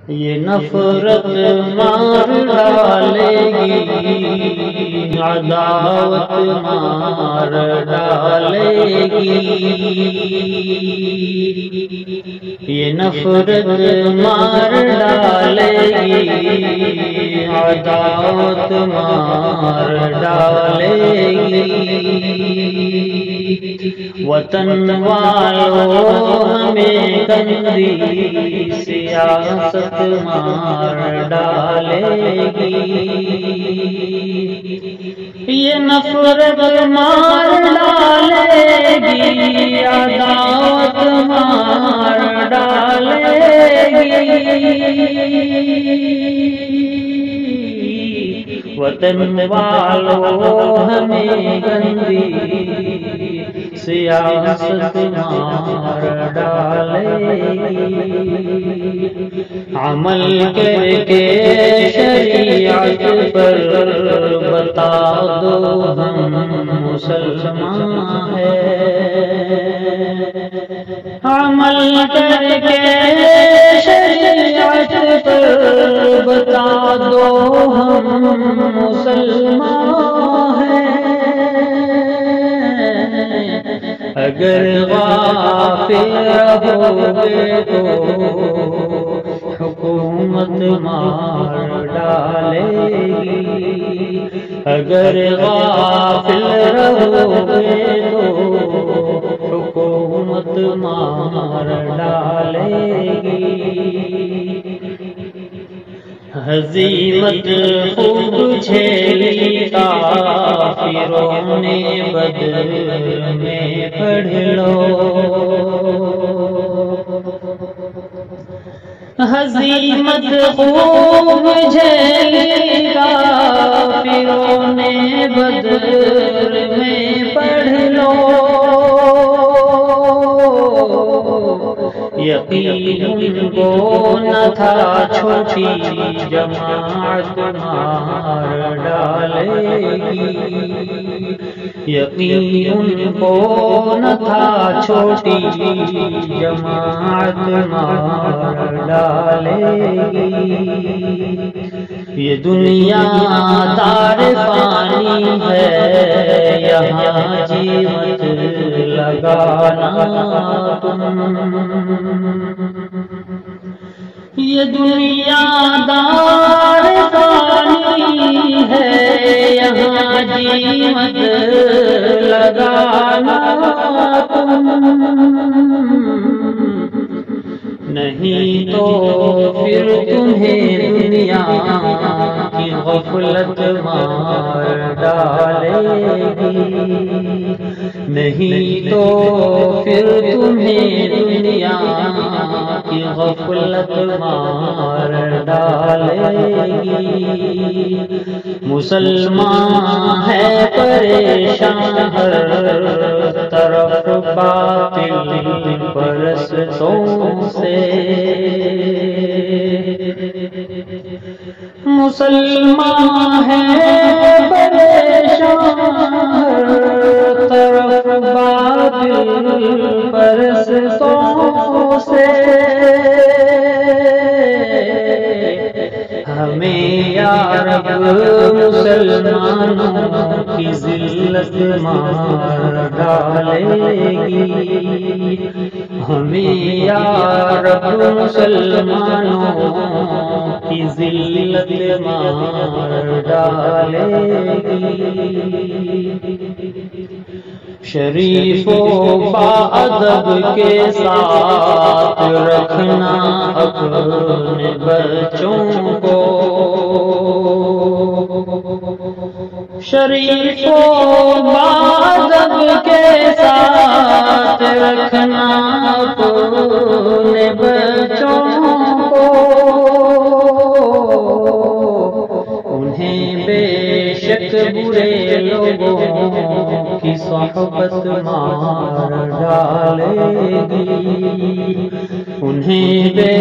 یہ نفرت مار ڈالے گی، عداوت مار ڈالے گی، یہ نفرت مار ڈالے گی، عداوت مار ڈالے گی، وطن والوں ہمیں گندی سیاست مار ڈالے گی، یہ نفرت مار ڈالے گی، عداوت مار ڈالے گی، وطن والوں ہمیں گندی سیاست مار ڈالے گی، عمل کر کے شریعت پر بتا دو ہم مسلمان ہیں، عمل کر کے شریعت پر بتا دو ہم مسلمان ہیں، اگر غافل رہوگے تو حکومت مار ڈالے گی، اگر غافل رہوگے تو حکومت مار ڈالے گی، ہزیمت خوب جھیلی کافروں نے بدر میں پڑھ لو، ہزیمت خوب جھیلی کافروں نے بدر میں پڑھ لو، یقین کو نہ تھا چھوٹی جماعت مار ڈالے گی، یقین کو نہ تھا چھوٹی جماعت مار ڈالے گی، یہ دنیا دار فانی ہے یہاں جی مت لگانا تم، یہ دنیا دار فانی ہے یہاں جی مت لگانا تم، نہیں تو پھر تمہیں دنیا کی غفلت مار ڈالے گی، نہیں تو پھر تمہیں دنیا کی غفلت مار ڈالے گی، مسلمان ہے پریشان ہر طرف باطل پرستوں سے، مسلمان ہے پریشان ہر طرف باطل پرستوں سے، ہمیں یا رب مسلمانوں کی ذلت مار ڈالے گی، ہمیں یا رب مسلمانوں کی ذلت مار ڈالے گی، شریف و باادب کے ساتھ رکھنا اپنے بچوں کو، شریف و باادب کے ساتھ رکھنا اپنے بچوں کو، انہیں بے شک برے لوگوں کی صحبت مار ڈالے گی، انہیں بے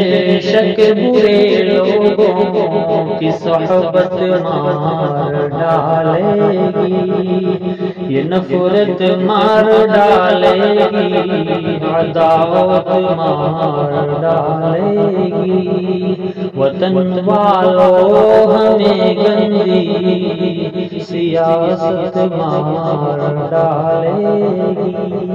شک برے لوگوں کی صحبت مار ڈالے گی، یہ نفرت مار ڈالے گی، عداوت مار ڈالے گی، وطن والوں ہمیں گندی سیاست مار ڈالے گی۔